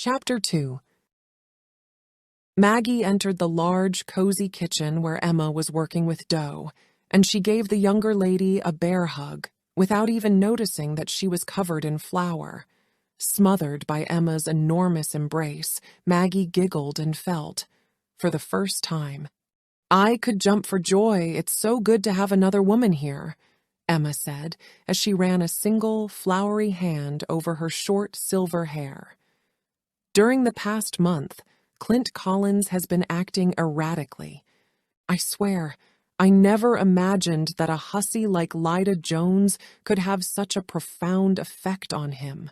Chapter 2. Maggie entered the large, cozy kitchen where Emma was working with dough, and she gave the younger lady a bear hug, without even noticing that she was covered in flour. Smothered by Emma's enormous embrace, Maggie giggled and felt, for the first time, "I could jump for joy. It's so good to have another woman here," Emma said, as she ran a single, flowery hand over her short silver hair. During the past month, Clint Collins has been acting erratically. I swear, I never imagined that a hussy like Lyda Jones could have such a profound effect on him.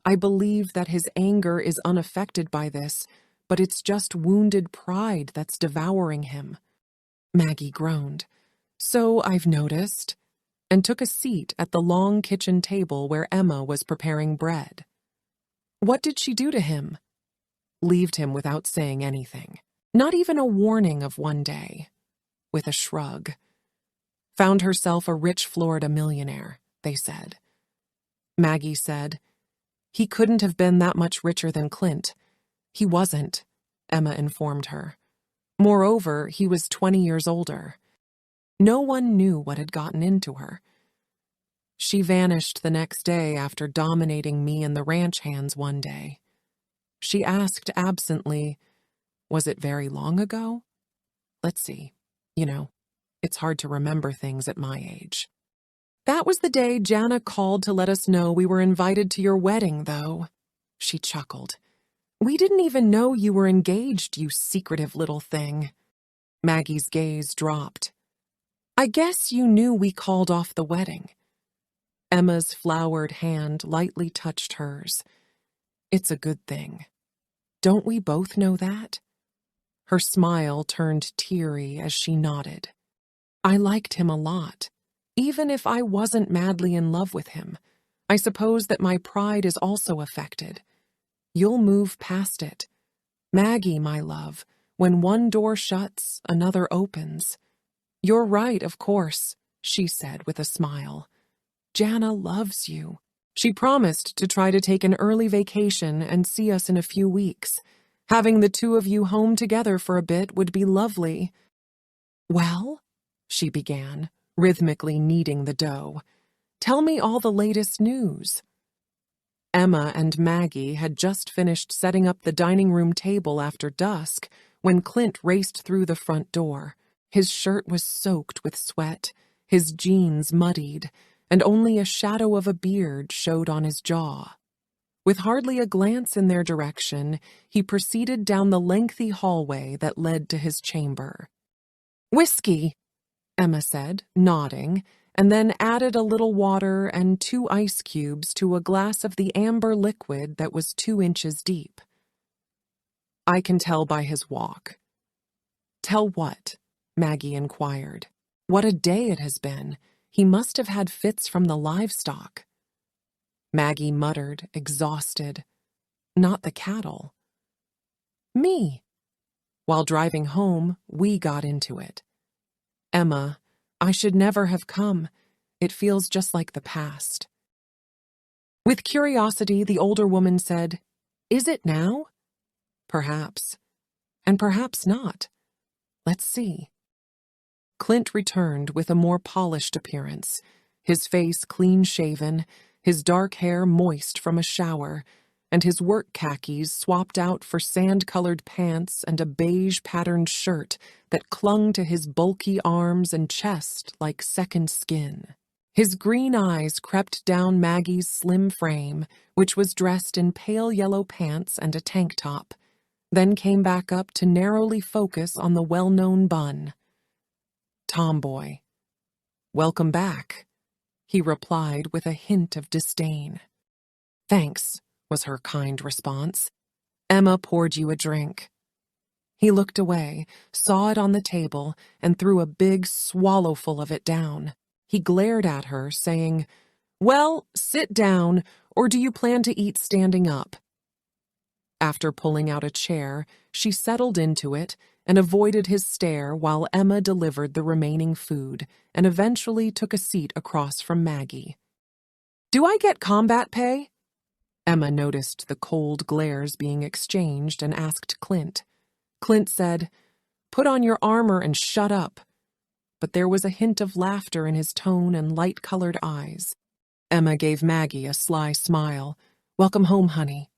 I believe that his anger is unaffected by this, but it's just wounded pride that's devouring him. Maggie groaned. "So I've noticed," and took a seat at the long kitchen table where Emma was preparing bread. "What did she do to him?" Leaved him without saying anything. Not even a warning of one day. With a shrug. Found herself a rich Florida millionaire, they said. Maggie said, "He couldn't have been that much richer than Clint." "He wasn't," Emma informed her. "Moreover, he was 20 years older." No one knew what had gotten into her. "She vanished the next day after dominating me and the ranch hands one day." She asked absently, "Was it very long ago?" Let's see. It's hard to remember things at my age. "That was the day Jana called to let us know we were invited to your wedding, though." She chuckled. "We didn't even know you were engaged, you secretive little thing." Maggie's gaze dropped. "I guess you knew we called off the wedding." Emma's flowered hand lightly touched hers. "It's a good thing. Don't we both know that?" Her smile turned teary as she nodded. "I liked him a lot, even if I wasn't madly in love with him. I suppose that my pride is also affected. You'll move past it. Maggie, my love, when one door shuts, another opens." "You're right, of course," she said with a smile. "Jana loves you. She promised to try to take an early vacation and see us in a few weeks. Having the two of you home together for a bit would be lovely." "Well," she began, rhythmically kneading the dough, "tell me all the latest news." Emma and Maggie had just finished setting up the dining room table after dusk when Clint raced through the front door. His shirt was soaked with sweat, his jeans muddied, and only a shadow of a beard showed on his jaw. With hardly a glance in their direction, he proceeded down the lengthy hallway that led to his chamber. "Whiskey," Emma said, nodding, and then added a little water and 2 ice cubes to a glass of the amber liquid that was 2 inches deep. "I can tell by his walk." "Tell what?" Maggie inquired. "What a day it has been. He must have had fits from the livestock." Maggie muttered, exhausted. "Not the cattle." "Me." "While driving home, we got into it." "Emma, I should never have come. It feels just like the past." With curiosity, the older woman said, "Is it now?" "Perhaps. And perhaps not. Let's see." Clint returned with a more polished appearance, his face clean-shaven, his dark hair moist from a shower, and his work khakis swapped out for sand-colored pants and a beige-patterned shirt that clung to his bulky arms and chest like second skin. His green eyes crept down Maggie's slim frame, which was dressed in pale yellow pants and a tank top, then came back up to narrowly focus on the well-known bun. "Tomboy." "Welcome back," he replied with a hint of disdain. "Thanks," was her kind response. "Emma poured you a drink." He looked away, saw it on the table, and threw a big swallowful of it down. He glared at her, saying, "Well, sit down, or do you plan to eat standing up?" After pulling out a chair, she settled into it and avoided his stare while Emma delivered the remaining food and eventually took a seat across from Maggie. "Do I get combat pay?" Emma noticed the cold glares being exchanged and asked Clint. Clint said, "Put on your armor and shut up." But there was a hint of laughter in his tone and light-colored eyes. Emma gave Maggie a sly smile. "Welcome home, honey."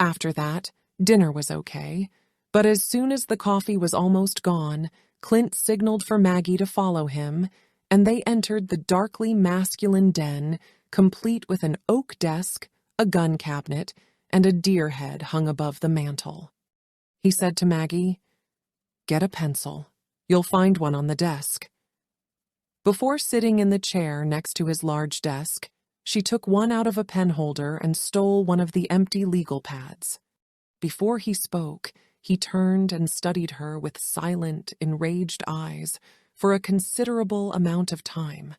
After that, dinner was okay, but as soon as the coffee was almost gone, Clint signaled for Maggie to follow him, and they entered the darkly masculine den, complete with an oak desk, a gun cabinet, and a deer head hung above the mantel. He said to Maggie, "Get a pencil. You'll find one on the desk." Before sitting in the chair next to his large desk, she took one out of a pen holder and stole one of the empty legal pads. Before he spoke, he turned and studied her with silent, enraged eyes for a considerable amount of time.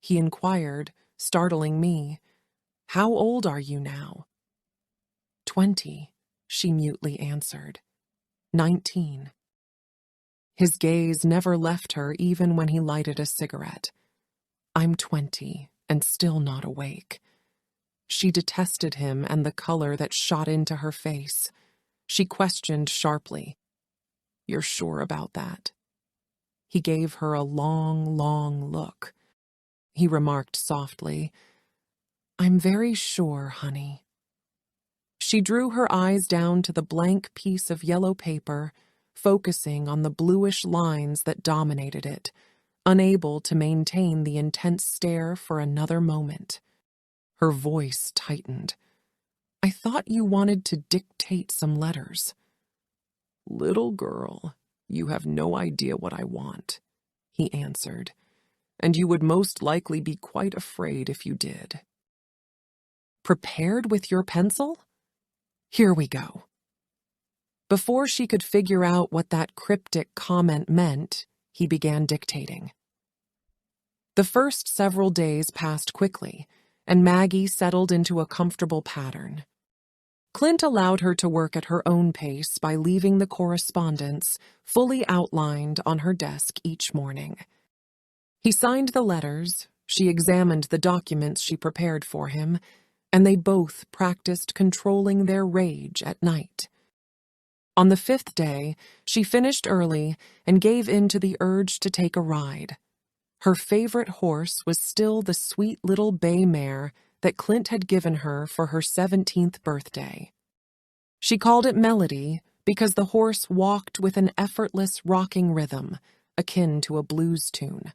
He inquired, startling me, "How old are you now?" 20, she mutely answered. 19. His gaze never left her even when he lighted a cigarette. "I'm 20 and still not awake." She detested him and the color that shot into her face. She questioned sharply, "You're sure about that?" He gave her a long, long look. He remarked softly, "I'm very sure, honey." She drew her eyes down to the blank piece of yellow paper, focusing on the bluish lines that dominated it, unable to maintain the intense stare for another moment. Her voice tightened. "I thought you wanted to dictate some letters." "Little girl, you have no idea what I want," he answered, "and you would most likely be quite afraid if you did." "Prepared with your pencil? Here we go." Before she could figure out what that cryptic comment meant, he began dictating. The first several days passed quickly, and Maggie settled into a comfortable pattern. Clint allowed her to work at her own pace by leaving the correspondence fully outlined on her desk each morning. He signed the letters, she examined the documents she prepared for him, and they both practiced controlling their rage at night. On the 5th day, she finished early and gave in to the urge to take a ride. Her favorite horse was still the sweet little bay mare that Clint had given her for her 17th birthday. She called it Melody because the horse walked with an effortless rocking rhythm, akin to a blues tune.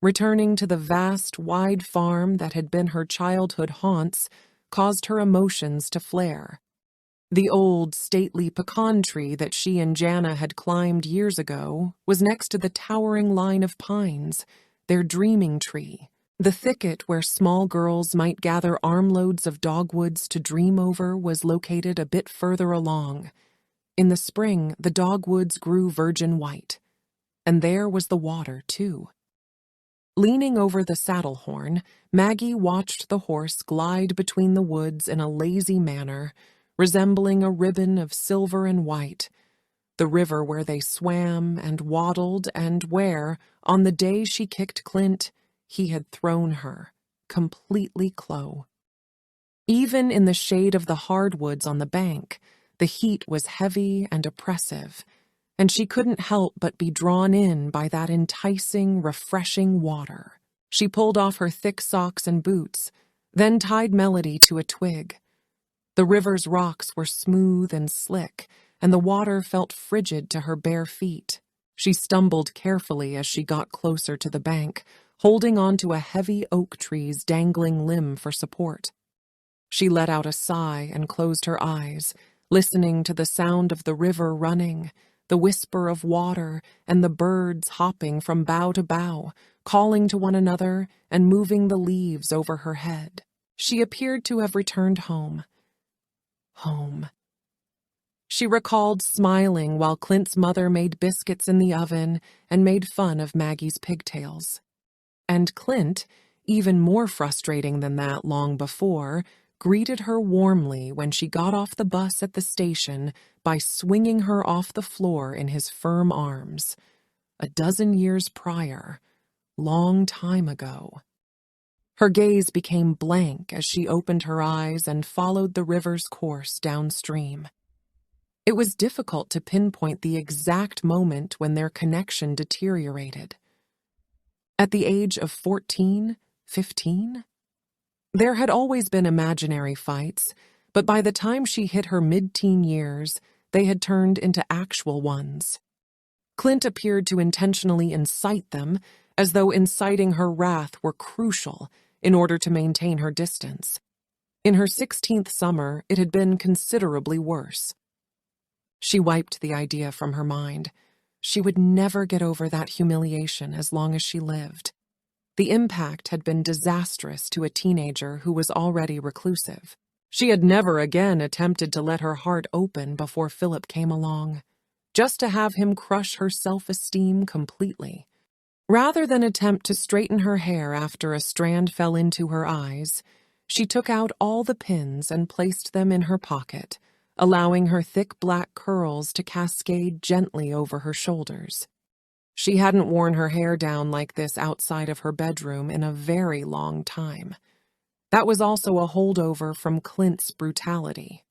Returning to the vast, wide farm that had been her childhood haunts caused her emotions to flare. The old, stately pecan tree that she and Jana had climbed years ago was next to the towering line of pines, their dreaming tree. The thicket where small girls might gather armloads of dogwoods to dream over was located a bit further along. In the spring, the dogwoods grew virgin white. And there was the water, too. Leaning over the saddle horn, Maggie watched the horse glide between the woods in a lazy manner, resembling a ribbon of silver and white, the river where they swam and waddled and where, on the day she kicked Clint, he had thrown her, completely clo. Even in the shade of the hardwoods on the bank, the heat was heavy and oppressive, and she couldn't help but be drawn in by that enticing, refreshing water. She pulled off her thick socks and boots, then tied Melody to a twig. The river's rocks were smooth and slick, and the water felt frigid to her bare feet. She stumbled carefully as she got closer to the bank, holding onto a heavy oak tree's dangling limb for support. She let out a sigh and closed her eyes, listening to the sound of the river running, the whisper of water, and the birds hopping from bough to bough, calling to one another and moving the leaves over her head. She appeared to have returned home. Home. She recalled smiling while Clint's mother made biscuits in the oven and made fun of Maggie's pigtails. And Clint, even more frustrating than that long before, greeted her warmly when she got off the bus at the station by swinging her off the floor in his firm arms. A dozen years prior, long time ago. Her gaze became blank as she opened her eyes and followed the river's course downstream. It was difficult to pinpoint the exact moment when their connection deteriorated. At the age of 14, 15? There had always been imaginary fights, but by the time she hit her mid-teen years, they had turned into actual ones. Clint appeared to intentionally incite them, as though inciting her wrath were crucial in order to maintain her distance. In her 16th summer, it had been considerably worse. She wiped the idea from her mind. She would never get over that humiliation as long as she lived. The impact had been disastrous to a teenager who was already reclusive. She had never again attempted to let her heart open before Philip came along, just to have him crush her self-esteem completely. Rather than attempt to straighten her hair after a strand fell into her eyes, she took out all the pins and placed them in her pocket, allowing her thick black curls to cascade gently over her shoulders. She hadn't worn her hair down like this outside of her bedroom in a very long time. That was also a holdover from Clint's brutality.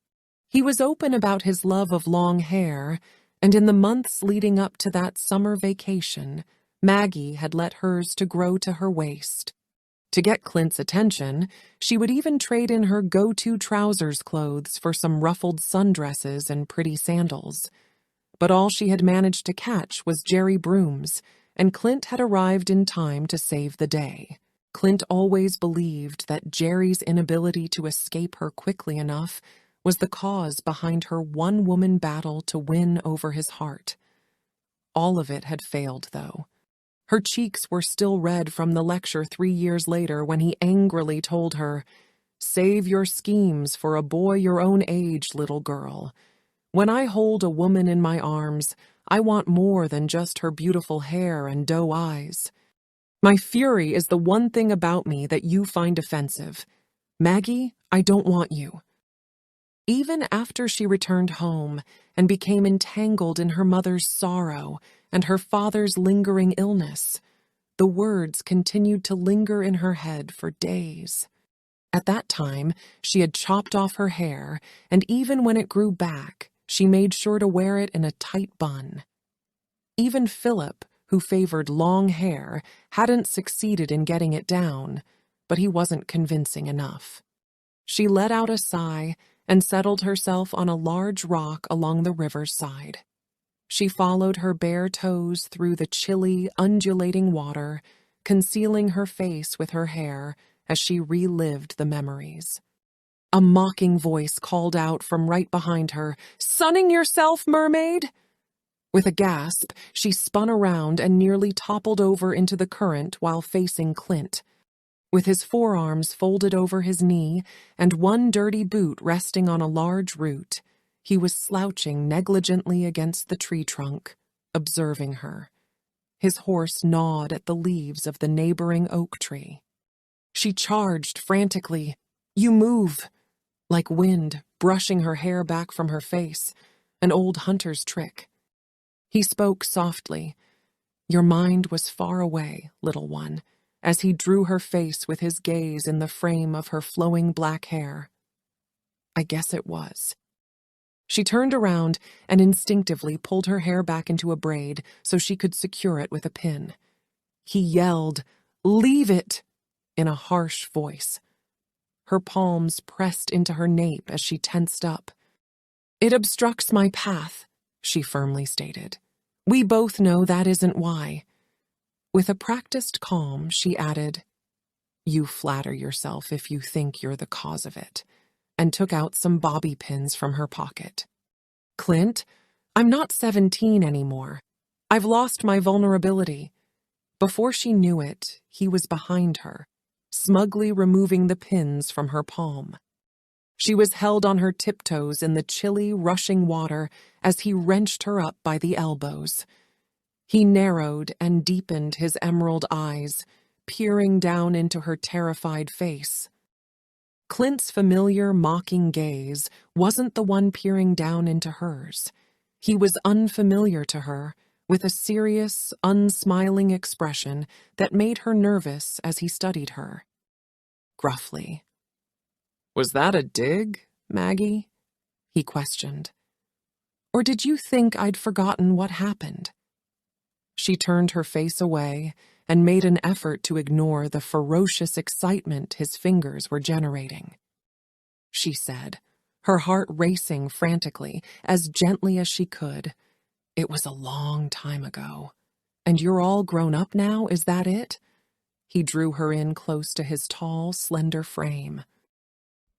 He was open about his love of long hair, and in the months leading up to that summer vacation, Maggie had let hers to grow to her waist. To get Clint's attention, she would even trade in her go-to trousers clothes for some ruffled sundresses and pretty sandals. But all she had managed to catch was Jerry brooms, and Clint had arrived in time to save the day. Clint always believed that Jerry's inability to escape her quickly enough was the cause behind her one-woman battle to win over his heart. All of it had failed, though. Her cheeks were still red from the lecture 3 years later when he angrily told her, "Save your schemes for a boy your own age, little girl. When I hold a woman in my arms, I want more than just her beautiful hair and doe eyes. My fury is the one thing about me that you find offensive. Maggie, I don't want you." Even after she returned home and became entangled in her mother's sorrow and her father's lingering illness, the words continued to linger in her head for days. At that time, she had chopped off her hair, and even when it grew back, she made sure to wear it in a tight bun. Even Philip, who favored long hair, hadn't succeeded in getting it down, but he wasn't convincing enough. She let out a sigh and settled herself on a large rock along the river's side. She followed her bare toes through the chilly, undulating water, concealing her face with her hair as she relived the memories. A mocking voice called out from right behind her, "Sunning yourself, mermaid?" With a gasp, she spun around and nearly toppled over into the current while facing Clint. With his forearms folded over his knee and one dirty boot resting on a large root, he was slouching negligently against the tree trunk, observing her. His horse gnawed at the leaves of the neighboring oak tree. She charged frantically, "You move!" like wind brushing her hair back from her face, an old hunter's trick. He spoke softly. "Your mind was far away, little one," as he drew her face with his gaze in the frame of her flowing black hair. "I guess it was." She turned around and instinctively pulled her hair back into a braid so she could secure it with a pin. He yelled, "Leave it!" in a harsh voice. Her palms pressed into her nape as she tensed up. "It obstructs my path," she firmly stated. "We both know that isn't why." With a practiced calm, she added, "You flatter yourself if you think you're the cause of it," and took out some bobby pins from her pocket. "Clint, I'm not 17 anymore. I've lost my vulnerability." Before she knew it, he was behind her, smugly removing the pins from her palm. She was held on her tiptoes in the chilly, rushing water as he wrenched her up by the elbows. He narrowed and deepened his emerald eyes, peering down into her terrified face. Clint's familiar, mocking gaze wasn't the one peering down into hers. He was unfamiliar to her, with a serious, unsmiling expression that made her nervous as he studied her. gruffly. "Was that a dig, Maggie?" he questioned. "Or did you think I'd forgotten what happened?" She turned her face away and made an effort to ignore the ferocious excitement his fingers were generating. She said, her heart racing frantically, as gently as she could, "It was a long time ago. And you're all grown up now, is that it?" He drew her in close to his tall, slender frame.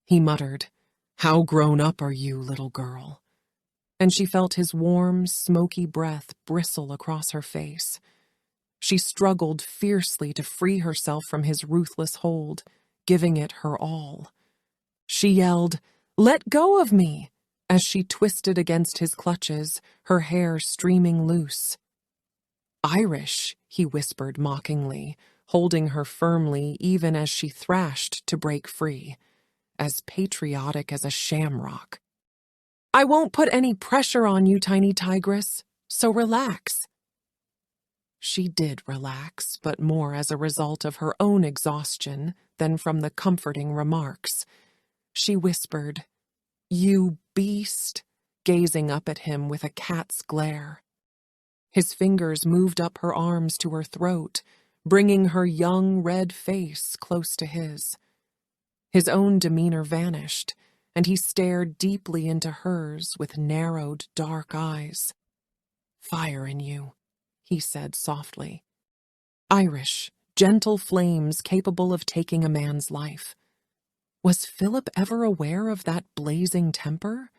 He muttered, "How grown up are you, little girl?" And she felt his warm, smoky breath bristle across her face. She struggled fiercely to free herself from his ruthless hold, giving it her all. She yelled, "Let go of me!" as she twisted against his clutches, her hair streaming loose. "Irish," he whispered mockingly, holding her firmly even as she thrashed to break free, "as patriotic as a shamrock." "I won't put any pressure on you, tiny tigress, so relax." She did relax, but more as a result of her own exhaustion than from the comforting remarks. She whispered, "You beast," gazing up at him with a cat's glare. His fingers moved up her arms to her throat, bringing her young red face close to his. His own demeanor vanished, and he stared deeply into hers with narrowed, dark eyes. "Fire in you," he said softly. "Irish, gentle flames capable of taking a man's life." Was Philip ever aware of that blazing temper?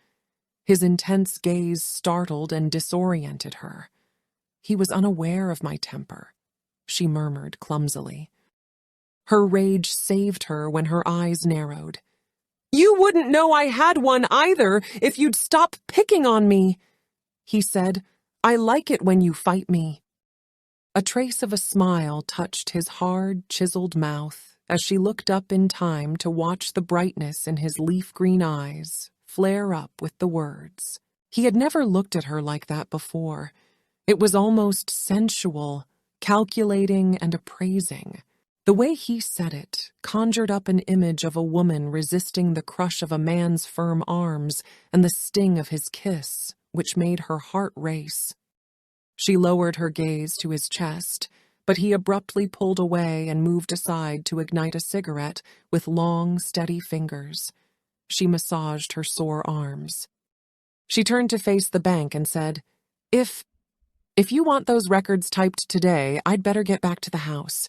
His intense gaze startled and disoriented her. "He was unaware of my temper," she murmured clumsily. Her rage saved her when her eyes narrowed. "You wouldn't know I had one either if you'd stop picking on me," he said. "I like it when you fight me." A trace of a smile touched his hard, chiseled mouth as she looked up in time to watch the brightness in his leaf-green eyes flare up with the words. He had never looked at her like that before. It was almost sensual, calculating and appraising. The way he said it conjured up an image of a woman resisting the crush of a man's firm arms and the sting of his kiss, which made her heart race. She lowered her gaze to his chest, but he abruptly pulled away and moved aside to ignite a cigarette with long, steady fingers. She massaged her sore arms. She turned to face the bank and said, If you want those records typed today, I'd better get back to the house."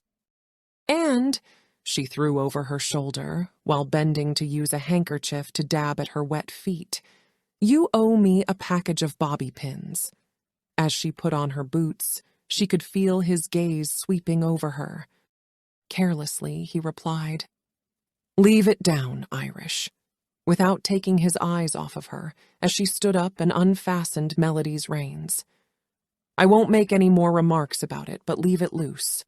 "And," she threw over her shoulder, while bending to use a handkerchief to dab at her wet feet, "you owe me a package of bobby pins." As she put on her boots, she could feel his gaze sweeping over her. Carelessly, he replied, "Leave it down, Irish," without taking his eyes off of her, as she stood up and unfastened Melody's reins. "I won't make any more remarks about it, but leave it loose."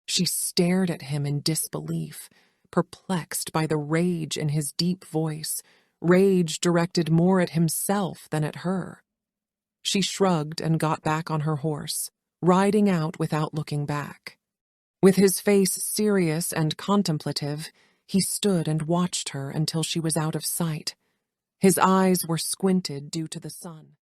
She stared at him in disbelief, perplexed by the rage in his deep voice, rage directed more at himself than at her. She shrugged and got back on her horse, riding out without looking back. With his face serious and contemplative, he stood and watched her until she was out of sight. His eyes were squinted due to the sun.